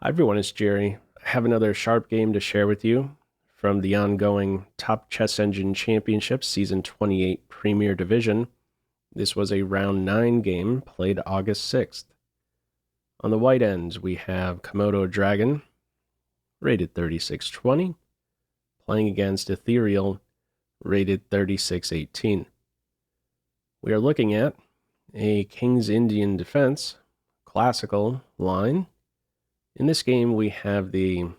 Hi everyone, it's Jerry. I have another sharp game to share with you from the ongoing Top Chess Engine Championship Season 28 Premier Division. This was a round 9 game played August 6th. On the white ends, we have KomodoDragon, rated 3620, playing against Ethereal, rated 3618. We are looking at a King's Indian Defense, classical line. In this game, we have the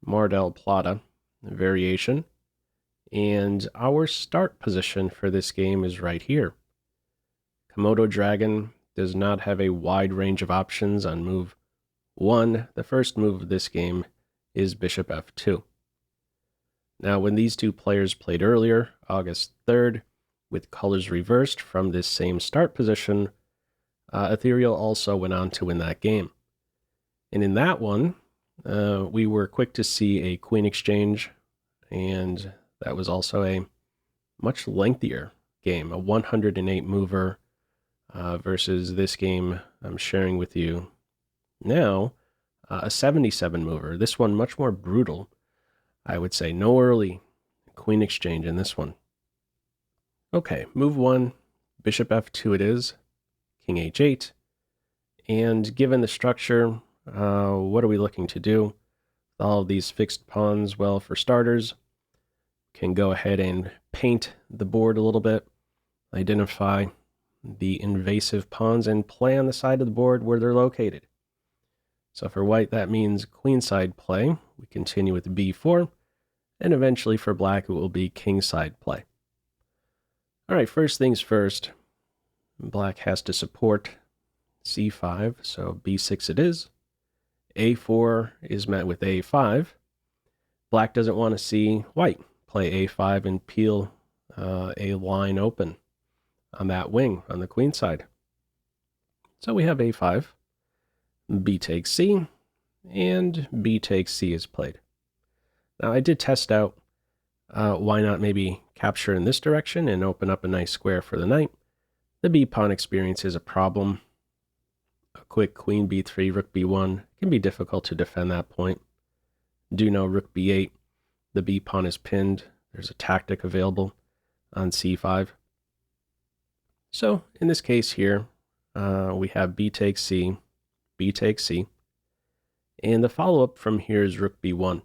Mardel Plata variation, and our start position for this game is right here. KomodoDragon does not have a wide range of options on move 1. The first move of this game is Bishop f2. Now, when these two players played earlier, August 3rd, with colors reversed from this same start position, Ethereal also went on to win that game. And in that one, we were quick to see a queen exchange, and that was also a much lengthier game, a 108 mover versus this game I'm sharing with you now, a 77 mover. This one much more brutal, I would say. No early queen exchange in this one. Okay, move 1, bishop f2 it is, king h8, and given the structure, what are we looking to do? All of these fixed pawns, well, for starters, can go ahead and paint the board a little bit, identify the invasive pawns, and play on the side of the board where they're located. So for white, that means queenside play. We continue with b4, and eventually for black, it will be kingside play. All right, first things first, black has to support c5, so b6 it is. a4 is met with a5. Black doesn't want to see white play a5 and peel a line open on that wing on the queen side. So we have a5, b takes c, and b takes c is played. Now I did test out why not maybe capture in this direction and open up a nice square for the knight. The b pawn experience is a problem. A quick queen b3, rook b1 can be difficult to defend that point. Do know rook b8, the b pawn is pinned. There's a tactic available on c5. So in this case here, we have b takes c, b takes c, and the follow-up from here is rook b1.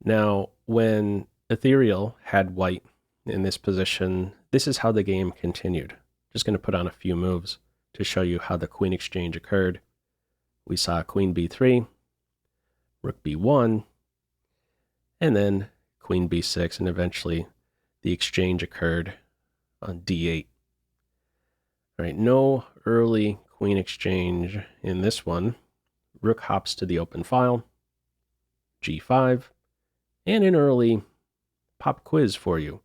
Now, when Ethereal had white in this position, this is how the game continued. Just going to put on a few moves to show you how the queen exchange occurred. We saw queen b3, rook b1, and then queen b6, and eventually the exchange occurred on d8. All right, no early queen exchange in this one. Rook hops to the open file, g5, and an early pop quiz for you.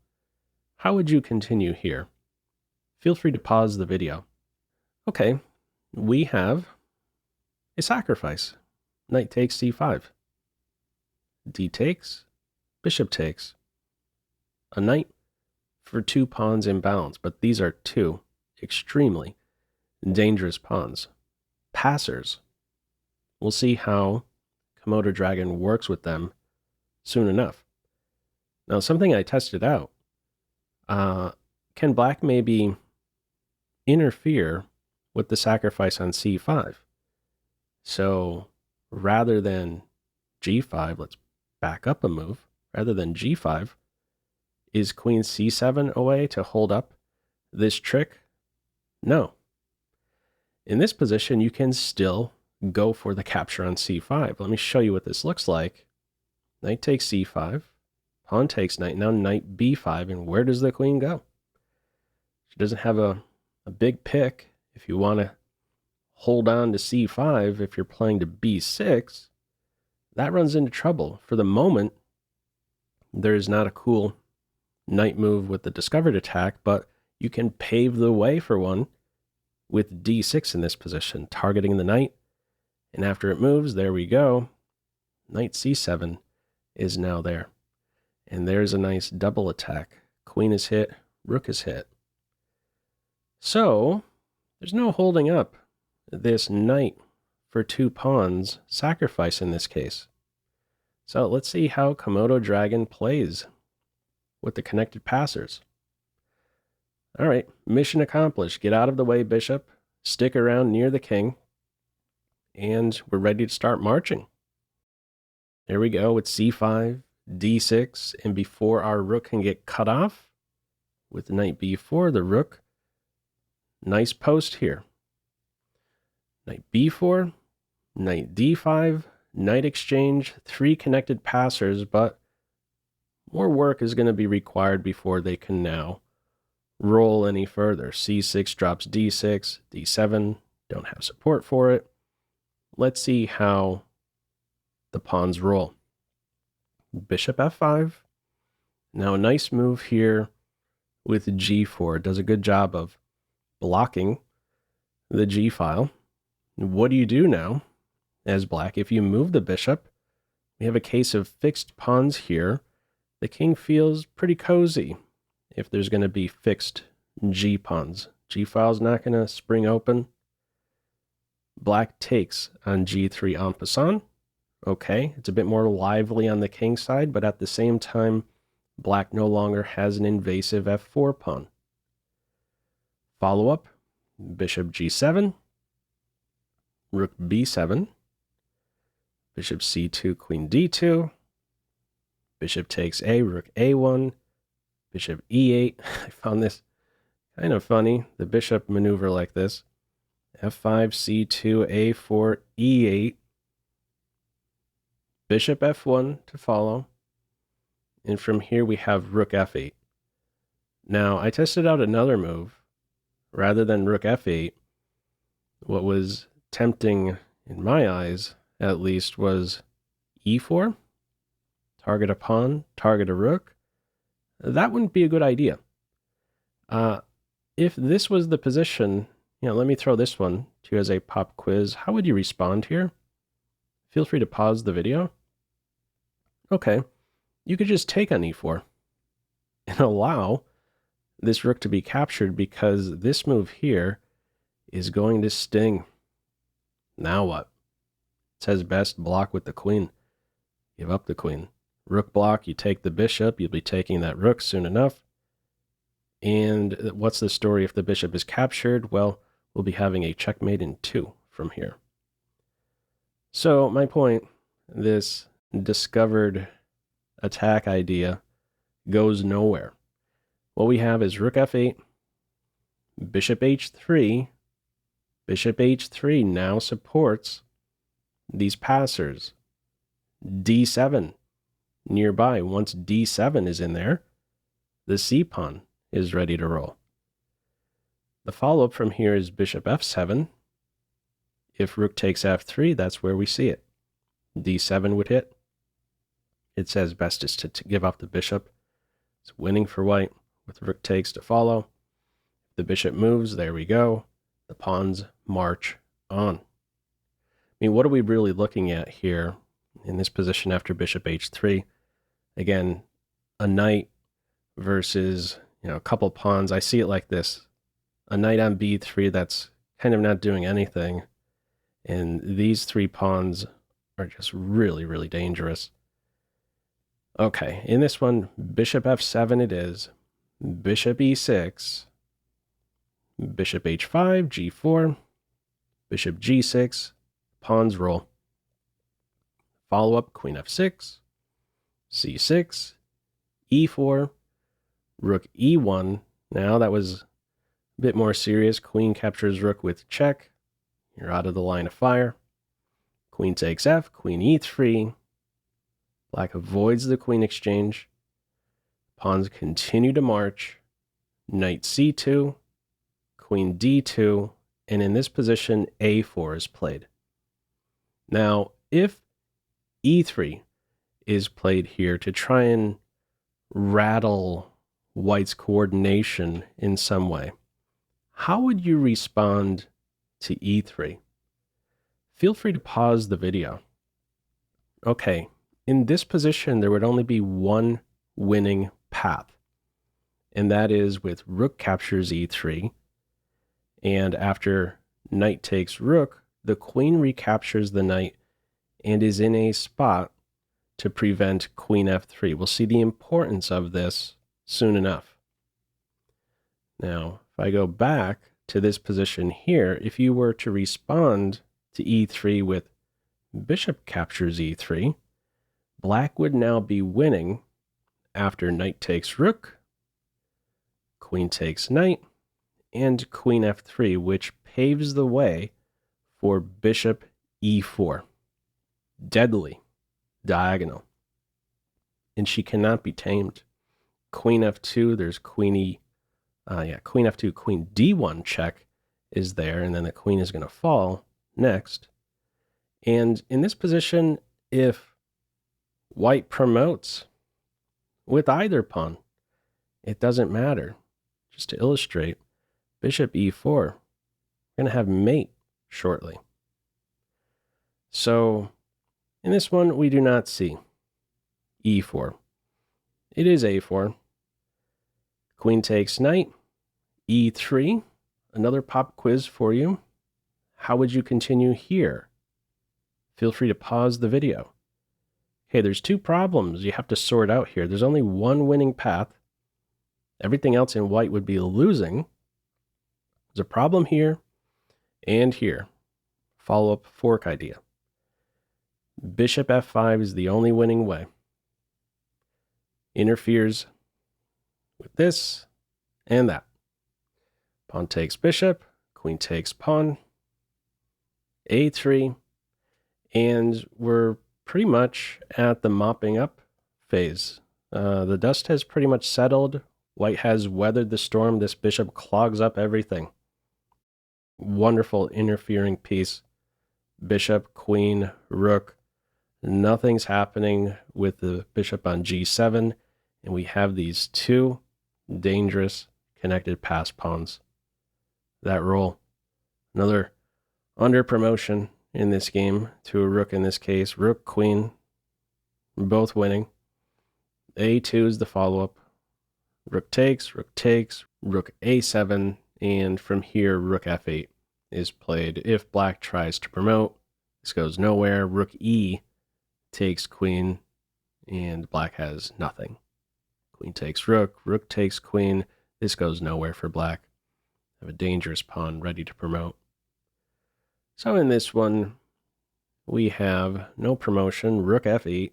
How would you continue here? Feel free to pause the video. Okay, we have a sacrifice. Knight takes c5. D takes, bishop takes. A knight for 2 pawns in bounds, but these are 2 extremely dangerous pawns. Passers. We'll see how KomodoDragon works with them soon enough. Now, something I tested out. Can black maybe interfere with the sacrifice on c5? So rather than g5, let's back up a move. Rather than g5, is queen c7 a way to hold up this trick? No. In this position, you can still go for the capture on c5. Let me show you what this looks like. Knight takes c5, pawn takes knight, now knight b5, and where does the queen go? She doesn't have a big pick. If you want to hold on to c5, if you're playing to b6, that runs into trouble. For the moment, there is not a cool knight move with the discovered attack, but you can pave the way for one with d6 in this position, targeting the knight. And after it moves, there we go. Knight c7 is now there. And there's a nice double attack. Queen is hit, rook is hit. So there's no holding up this knight for 2 pawns sacrifice in this case. So let's see how KomodoDragon plays with the connected passers. All right, mission accomplished. Get out of the way, bishop. Stick around near the king. And we're ready to start marching. There we go with c5, d6, and before our rook can get cut off, with knight b4, the rook, nice post here. Knight b4, knight d5, knight exchange, 3 connected passers, but more work is going to be required before they can now roll any further. c6 drops d6, d7, don't have support for it. Let's see how the pawns roll. Bishop f5. Now a nice move here with g4. It does a good job of blocking the g file. What do you do now as black? If you move the bishop, we have a case of fixed pawns here. The king feels pretty cozy if there's going to be fixed g pawns. G file's not going to spring open. Black takes on g3 en passant. Okay, it's a bit more lively on the king side, but at the same time, black no longer has an invasive f4 pawn. Follow up, bishop g7, rook b7, bishop c2, queen d2, bishop takes a, rook a1, bishop e8. I found this kind of funny, the bishop maneuver like this. f5, c2, a4, e8, bishop f1 to follow, and from here we have rook f8. Now, I tested out another move. Rather than rook f8, what was tempting in my eyes, at least, was e4, target a pawn, target a rook. That wouldn't be a good idea. If this was the position, let me throw this one to you as a pop quiz. How would you respond here? Feel free to pause the video. Okay, you could just take on e4 and allow this rook to be captured because this move here is going to sting. Now what? It says best block with the queen. Give up the queen. Rook block, you take the bishop, you'll be taking that rook soon enough. And what's the story if the bishop is captured? Well, we'll be having a checkmate in 2 from here. So my point, this discovered attack idea goes nowhere. What we have is rook f8, bishop h3. Bishop h3 now supports these passers. d7 nearby. Once d7 is in there, the c pawn is ready to roll. The follow-up from here is bishop f7. If rook takes f3, that's where we see it. d7 would hit. It says best is to give up the bishop. It's winning for white with rook takes to follow. The bishop moves, there we go. The pawns march on. I mean, what are we really looking at here in this position after bishop h3? Again, a knight versus, a couple pawns. I see it like this. A knight on b3 that's kind of not doing anything. And these 3 pawns are just really, really dangerous. Okay, in this one, bishop f7 it is. Bishop e6. Bishop h5, g4. Bishop g6. Pawns roll. Follow up, queen f6. c6. e4. Rook e1. Now that was a bit more serious. Queen captures rook with check. You're out of the line of fire. Queen takes f, queen e3. Black avoids the queen exchange. Pawns continue to march. Knight c2, queen d2, and in this position, a4 is played. Now, if e3 is played here to try and rattle white's coordination in some way, how would you respond to e3? Feel free to pause the video. Okay, in this position, there would only be one winning path, and that is with rook captures e3, and after knight takes rook, the queen recaptures the knight and is in a spot to prevent queen f3. We'll see the importance of this soon enough. Now, if I go back to this position here, if you were to respond to e3 with bishop captures e3, black would now be winning after knight takes rook, queen takes knight, and queen f3, which paves the way for bishop e4. Deadly diagonal. And she cannot be tamed. Queen f2, there's queen f2, queen d1 check is there, and then the queen is going to fall next. And in this position, if white promotes with either pawn, it doesn't matter. Just to illustrate, bishop e4, we're going to have mate shortly. So in this one, we do not see e4. It is a4. Queen takes knight, e3. Another pop quiz for you. How would you continue here? Feel free to pause the video. Okay, there's two problems you have to sort out here. There's only one winning path. Everything else in white would be losing. There's a problem here and here. Follow-up fork idea. Bishop f5 is the only winning way. Interferes with this and that. Pawn takes bishop, queen takes pawn, a3, and we're pretty much at the mopping up phase. The dust has pretty much settled. White has weathered the storm. This bishop clogs up everything. Wonderful interfering piece. Bishop, queen, rook. Nothing's happening with the bishop on g7, and we have these two dangerous connected pass pawns that roll. Another under promotion in this game to a rook in this case. Rook, queen, both winning. a2 is the follow-up. Rook takes, rook a7, and from here, rook f8 is played. If black tries to promote, this goes nowhere. Rook e takes queen, and black has nothing. Queen takes rook, rook takes queen. This goes nowhere for black. Have a dangerous pawn ready to promote. So in this one, we have no promotion, rook f8,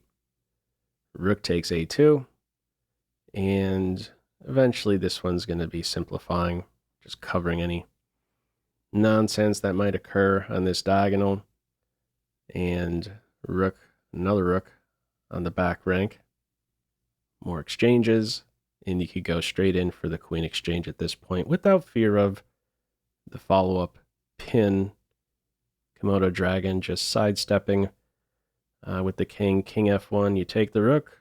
rook takes a2, and eventually this one's going to be simplifying, just covering any nonsense that might occur on this diagonal. And rook, another rook on the back rank. More exchanges, and you could go straight in for the queen exchange at this point without fear of the follow-up pin. KomodoDragon just sidestepping with the king f1. You take the rook,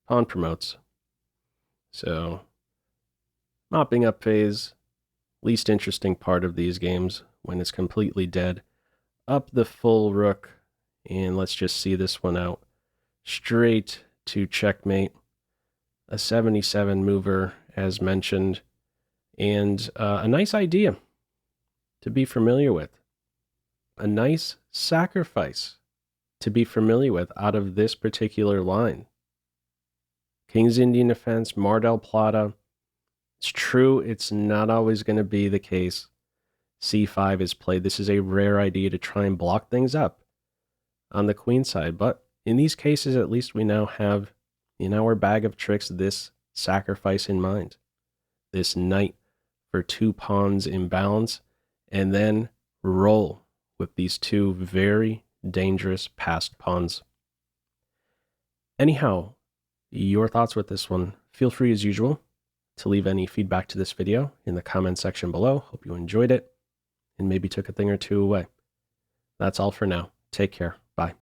pawn promotes. So, mopping up phase, least interesting part of these games when it's completely dead. Up the full rook, and let's just see this one out. Straight to checkmate. A 77 mover, as mentioned, and a nice idea to be familiar with. A nice sacrifice to be familiar with out of this particular line. King's Indian Defense, Mardel Plata. It's true, it's not always going to be the case. c5 is played. This is a rare idea to try and block things up on the queen side, but in these cases, at least we now have in our bag of tricks this sacrifice in mind. This knight for two pawns in balance, and then roll with these two very dangerous passed pawns. Anyhow, your thoughts with this one. Feel free as usual to leave any feedback to this video in the comment section below. Hope you enjoyed it and maybe took a thing or two away. That's all for now. Take care. Bye.